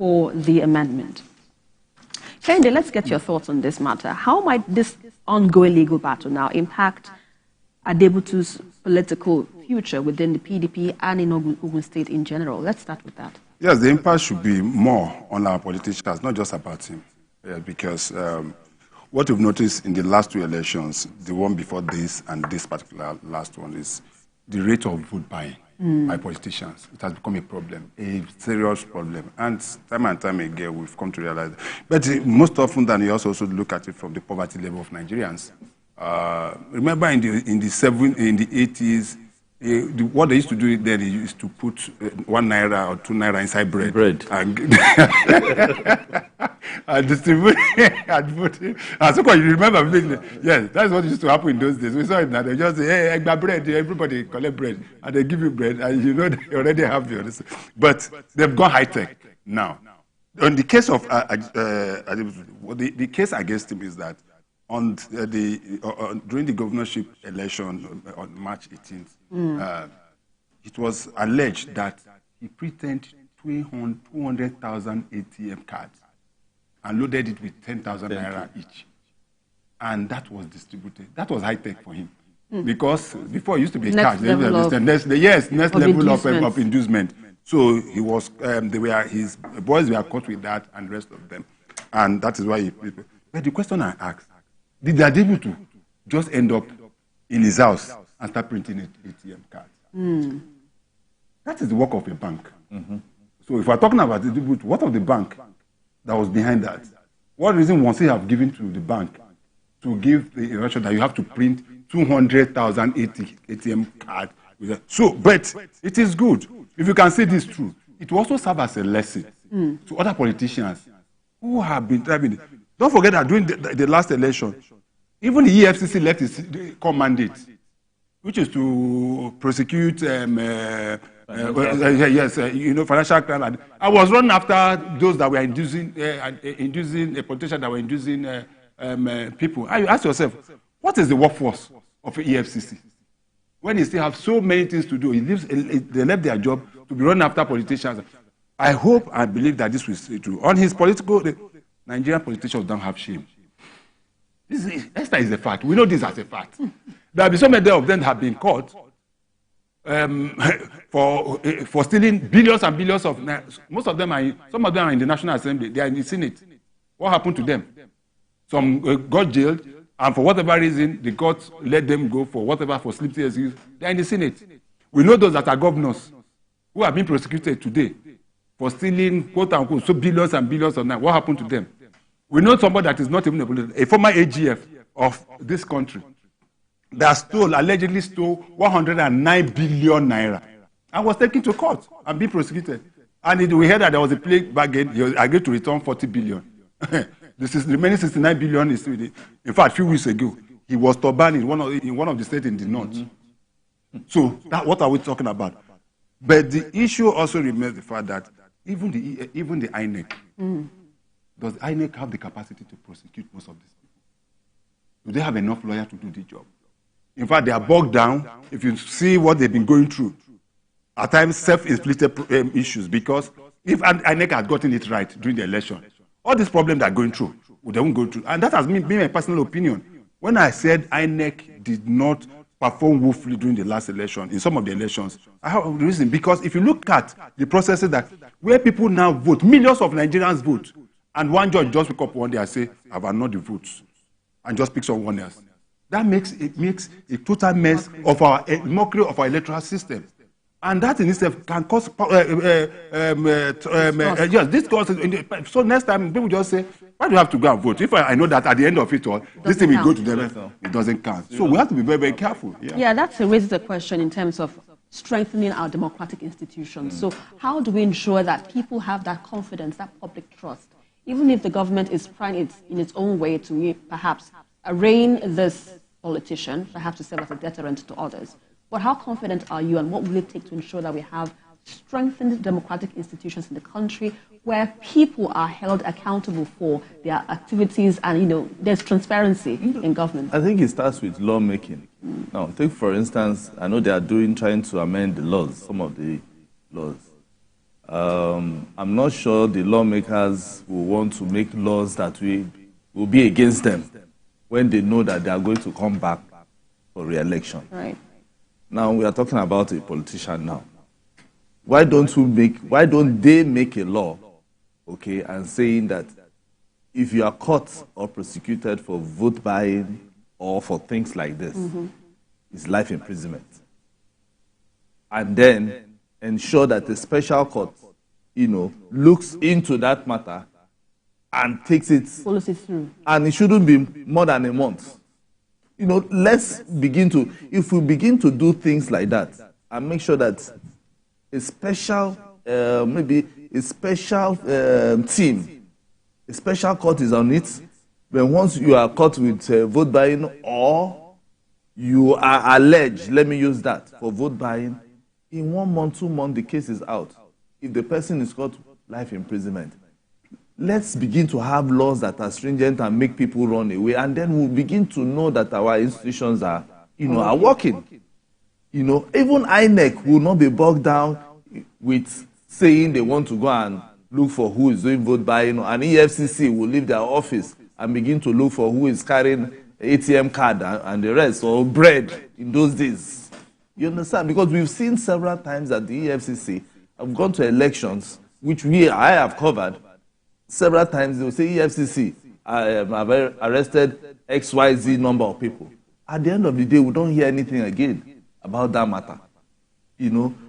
for the amendment. Kende, let's get your thoughts on this matter. How might this ongoing legal battle now impact Adebutu's political future within the PDP and in Ogun State in general? Let's start with that. Yes, the impact should be more on our politicians, not just about him. Because what we've noticed in the last two elections, the one before this and this particular last one, is the rate of vote buying by politicians. It has become a problem, a serious problem. And time again, we've come to realize that. But most often than you also look at it from the poverty level of Nigerians. Remember in the 80s, what they used to do then is to put 1 naira or 2 naira inside bread. And distribute and vote. And so you remember, yes, that's what used to happen in those days. We saw it now. They just say, hey, bread, everybody collect bread. And they give you bread, and you know they already have yours. But they've gone high-tech now. On the case of, the case against him is that during the governorship election on March 18th, it was alleged that he printed 200,000 ATM cards and loaded it with 10,000 naira each. And that was distributed. That was high-tech for him. Because before it used to be cash. Next level of inducement. So he was, his boys were caught with that and the rest of them. And that is why he... But the question I asked, did Adebutu just end up in his house and start printing ATM cards? That is the work of a bank. So if we're talking about Adebutu, what of the bank that was behind that? What reason was he have given to the bank to give the instruction that you have to print 200,000 ATM cards? So, but it is good. If you can say this through, it will also serve as a lesson to other politicians who have been driving it. Don't forget that during the last election, even the EFCC left its core mandate, which is to prosecute financial crime. I was running after those that were inducing a politician that were inducing people. You ask yourself, what is the workforce of the EFCC? When they still have so many things to do, they left their job to be running after politicians. I hope and believe that this will stay true. On his political... Nigerian politicians don't have shame. Esther is a fact. We know this as a fact. There have been so many of them that have been caught for stealing billions and billions of... Some of them are in the National Assembly. They are in the Senate. What happened to them? Some got jailed, and for whatever reason, the court let them go for sleeping excuse. They are in the Senate. We know those that are governors who have been prosecuted today for stealing, quote unquote, so billions and billions of naira. What happened to them? We know somebody that is not even a former AGF of this country that allegedly stole 109 billion naira and was taken to court and being prosecuted. And we heard that there was a plea bargain. He agreed to return 40 billion. The remaining 69 billion is, in fact, a few weeks ago, he was turbaned in one of the states in the north. So what are we talking about? But the issue also remains the fact that even the INEC, does INEC have the capacity to prosecute most of these people? Do they have enough lawyers to do the job? In fact, they are bogged down. If you see what they've been going through, at times self-inflicted issues, because if INEC had gotten it right during the election, all these problems they are going through, they won't go through. And that has been my personal opinion. When I said INEC did not perform woefully during the last election, in some of the elections, I have a reason. Because if you look at the processes where people now vote, millions of Nigerians vote, and one judge just wake up one day and say, I've annulled the votes, and just pick someone else. That makes a total mess of our mockery of our electoral system. And that in itself can cause this causes. So next time people just say, why do you have to go and vote? If I know that at the end of it all, this thing will go to them, it doesn't count. So we have to be very, very careful. Yeah, that raises a question in terms of strengthening our democratic institutions. So how do we ensure that people have that confidence, that public trust, even if the government is trying in its own way to perhaps arraign this politician, perhaps to serve as a deterrent to others? But how confident are you, and what will it take to ensure that we have strengthened democratic institutions in the country where people are held accountable for their activities and, there's transparency in government? I think it starts with lawmaking. Now, take, for instance, I know they are trying to amend the laws, some of the laws. I'm not sure the lawmakers will want to make laws that will be against them when they know that they are going to come back for re-election. Right. Now we are talking about a politician now. Why don't they make a law, okay, and saying that if you are caught or prosecuted for vote buying or for things like this, it's life imprisonment. And then ensure that the special court, looks into that matter and takes it, follows it through. And it shouldn't be more than a month. Let's begin to, if we begin to do things like that and make sure that a special, maybe a special team, a special court is on it, when once you are caught with vote buying or you are alleged, let me use that, for vote buying, in 1 month, 2 months, the case is out. If the person is caught, life imprisonment. Let's begin to have laws that are stringent and make people run away, and then we'll begin to know that our institutions are, are working. Even INEC will not be bogged down with saying they want to go and look for who is doing vote buying, and EFCC will leave their office and begin to look for who is carrying ATM card and the rest, or bread in those days. You understand? Because we've seen several times that the EFCC have gone to elections, which I have covered. Several times they will say EFCC have arrested XYZ number of people. At the end of the day, we don't hear anything again about that matter.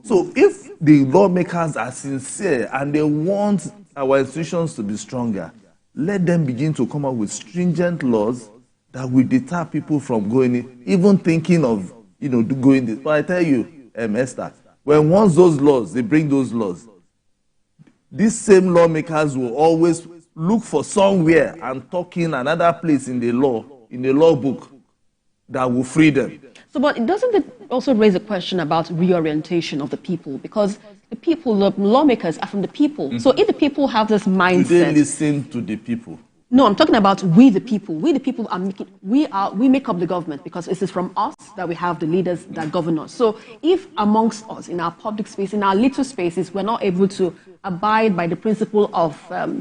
So if the lawmakers are sincere and they want our institutions to be stronger, let them begin to come up with stringent laws that will deter people from going in, even thinking of going this. But I tell you, Esther, when once those laws, they bring those laws, these same lawmakers will always look for somewhere and talk in another place in the law book that will free them. So, but doesn't it also raise a question about reorientation of the people? Because the people, the lawmakers are from the people. So if the people have this mindset... Do they listen to the people? No, I'm talking about we the people. We the people we make up the government, because it is from us that we have the leaders that govern us. So if amongst us, in our public space, in our little spaces, we're not able to abide by the principle of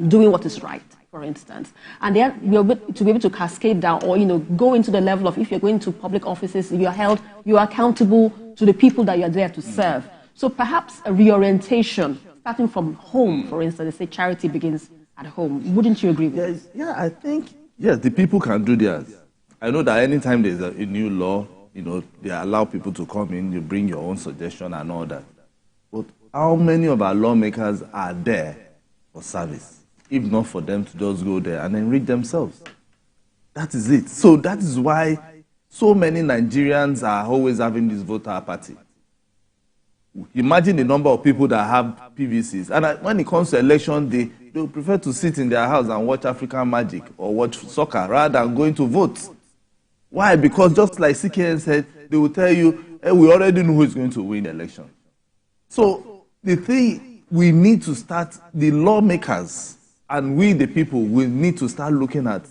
doing what is right, for instance, and then we're to be able to cascade down, or go into the level of, if you're going to public offices, you are accountable to the people that you're there to serve. So perhaps a reorientation, starting from home, for instance, they say charity begins at home. Wouldn't you agree with this? Yeah, I think, yes, the people can do theirs. I know that anytime there's a new law, they allow people to come in, you bring your own suggestion and all that. But how many of our lawmakers are there for service, if not for them to just go there and enrich themselves? That is it. So that is why so many Nigerians are always having this voter apathy. Imagine the number of people that have PVCs. And when it comes to election day, they would prefer to sit in their house and watch African Magic or watch soccer rather than going to vote. Why? Because just like CKN said, they will tell you, hey, we already know who is going to win the election. So the thing, we need to start, the lawmakers and we the people will need to start looking at,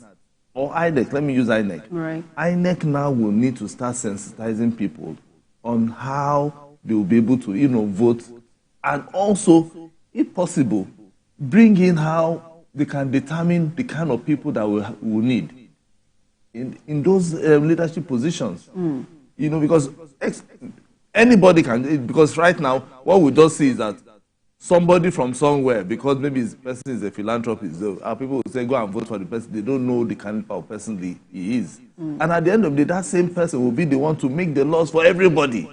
or INEC, let me use INEC. Right. INEC now will need to start sensitizing people on how they will be able to, vote, and also, if possible, bring in how they can determine the kind of people that we will need in those leadership positions. Because anybody can, because right now, what we just see is that somebody from somewhere, because maybe this person is a philanthropist, people will say, go and vote for the person. They don't know the kind of person he is. And at the end of the day, that same person will be the one to make the laws for everybody.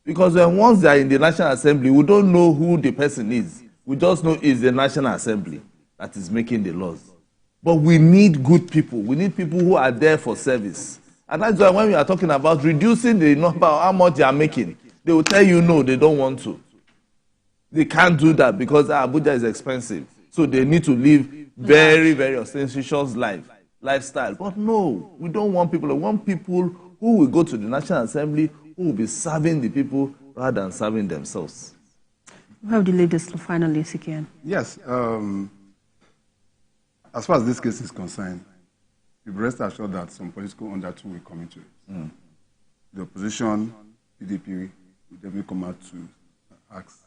Because once they are in the National Assembly, we don't know who the person is. We just know it's the National Assembly that is making the laws. But we need good people. We need people who are there for service. And that's why when we are talking about reducing the number of how much they are making, they will tell you no, they don't want to. They can't do that because Abuja is expensive. So they need to live very, very ostentatious lifestyle. But no, we don't want people. We want people who will go to the National Assembly, who will be serving the people rather than serving themselves. We have the latest finally, CKN. Yes. As far as this case is concerned, you rest assured that some political undertone will come into it. The opposition, PDP, will definitely come out to ask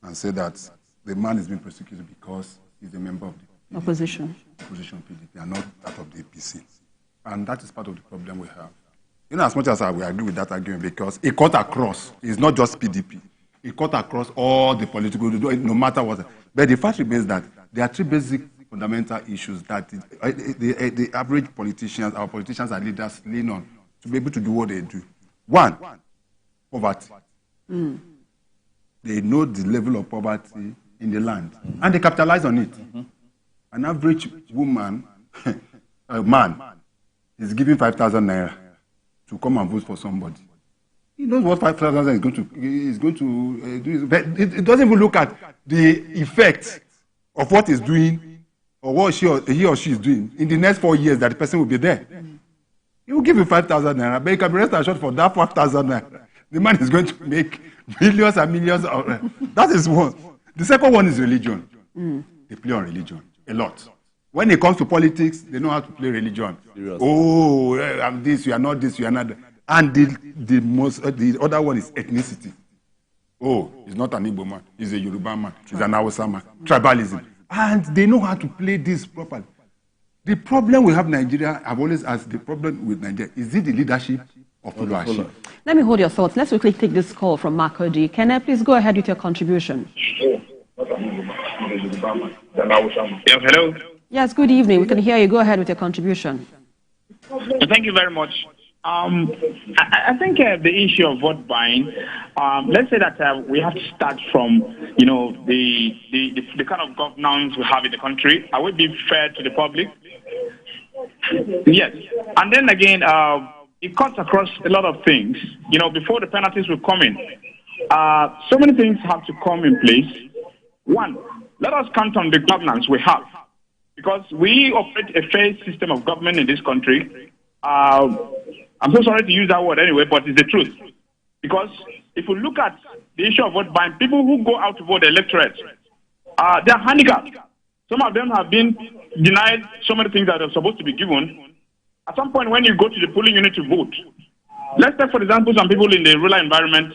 and say that the man is being prosecuted because he's a member of the opposition PDP, and not that of the APC. And that is part of the problem we have. You know, as much as we agree with that argument, because it cut across, it's not just PDP. It cut across all the political, no matter what. But the fact remains that there are three basic fundamental issues that the average politicians, our politicians and leaders lean on to be able to do what they do. One, poverty. They know the level of poverty in the land, and they capitalize on it. An average woman, a man, is giving 5,000 naira to come and vote for somebody. He knows what 5,000 is going to do, but it doesn't even look at the effect of what he's doing or what he or she is doing in the next 4 years that the person will be there. He will give you 5,000 naira, but you can be rest assured for that 5,000 naira, the man is going to make millions and millions. That is one. The second one is religion. They play on religion a lot. When it comes to politics, they know how to play religion. Seriously. Oh, I'm this, you are not this, you are not that. And the other one is ethnicity. Oh, he's not an Igbo man, he's a Yoruba man, he's an Hausa man. Tribalism. And they know how to play this properly. The problem we have in Nigeria, I've always asked, the problem with Nigeria, is it the leadership or followership? Let me hold your thoughts. Let's quickly take this call from Makodi. Can I please go ahead with your contribution? Yes, hello. Yes, good evening. We can hear you. Go ahead with your contribution. Thank you very much. I think the issue of vote buying, let's say that we have to start from, you know, the kind of governance we have in the country. Are we being fair to the public? Yes. And then again, it cuts across a lot of things. You know, before the penalties will come in, so many things have to come in place. One, let us count on the governance we have, because we operate a fair system of government in this country. I'm so sorry to use that word anyway, but it's the truth. Because if you look at the issue of vote buying, people who go out to vote, the electorate, they are handicapped. Some of them have been denied so many things that are supposed to be given. At some point, when you go to the polling unit to vote, let's take, for example, some people in the rural environment,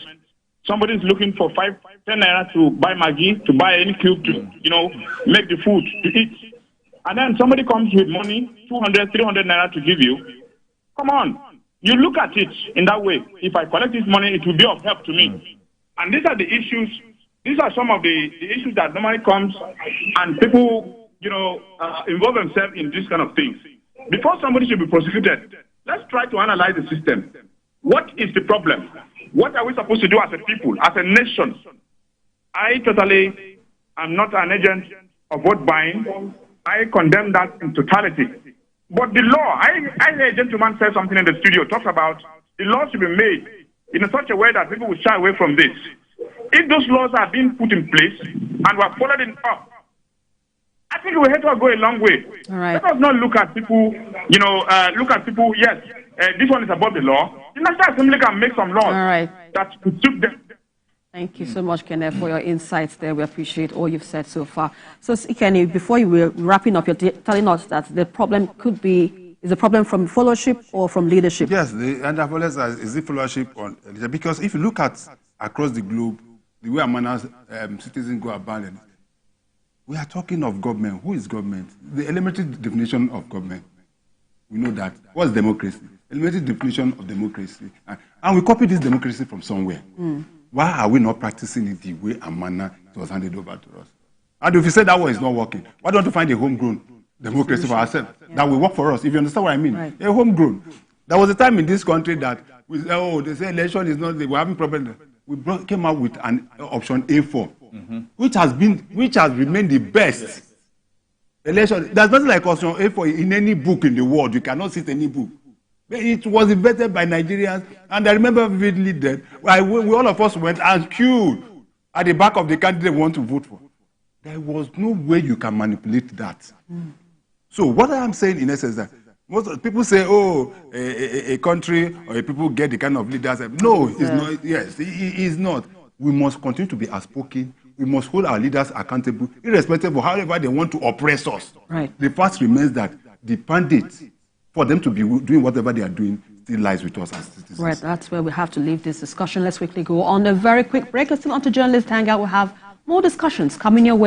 somebody is looking for 10 naira to buy Maggi, to buy any cube to, you know, make the food to eat. And then somebody comes with money, 200, 300 naira to give you. Come on. You look at it in that way. If I collect this money, it will be of help to me. And these are the issues. These are some of the issues that normally comes and people, you know, involve themselves in these kind of things. Before somebody should be prosecuted, let's try to analyze the system. What is the problem? What are we supposed to do as a people, as a nation? I totally am not an agent of vote buying. I condemn that in totality. But the law, I heard a gentleman say something in the studio, talks about the law should be made in such a way that people will shy away from this. If those laws are being put in place and we're followed it up, I think we have to go a long way. All right. Let us not look at people, you know, yes, this one is above the law. The National Assembly can make some laws that suit them. Thank you so much, Kenneth, for your insights there. We appreciate all you've said so far. So, Kenny, before you were wrapping up, you're telling us that the problem is a problem from followership or from leadership? Yes, and I've always asked, is it followership or leadership? Because if you look at across the globe, the way Amana's citizens go about it, we are talking of government. Who is government? The elementary definition of government. We know that. What's democracy? Elementary definition of democracy. And we copy this democracy from somewhere. Why are we not practicing it the way Amana was handed over to us? And if you say that one is not working, why don't you find a homegrown democracy for ourselves that will work for us? If you understand what I mean. Right. A homegrown. There was a time in this country that we say, oh, they say election is not, we're having problems. We came out with an option A4, which has remained the best. Election. There's nothing like option A4 in any book in the world. You cannot see any book. It was invented by Nigerians, and I remember vividly that we all of us went and queued at the back of the candidate we want to vote for. There was no way you can manipulate that. So what I am saying in essence is that most people say, oh, a country or a people get the kind of leaders. No, it's not. Yes, it is not. We must continue to be outspoken. We must hold our leaders accountable, irrespective of however they want to oppress us. Right. The fact remains that the mandate for them to be doing whatever they are doing still lies with us as citizens. Right, that's where we have to leave this discussion. Let's quickly go on a very quick break. Let's still on to Journalist Hangout. We'll have more discussions coming your way.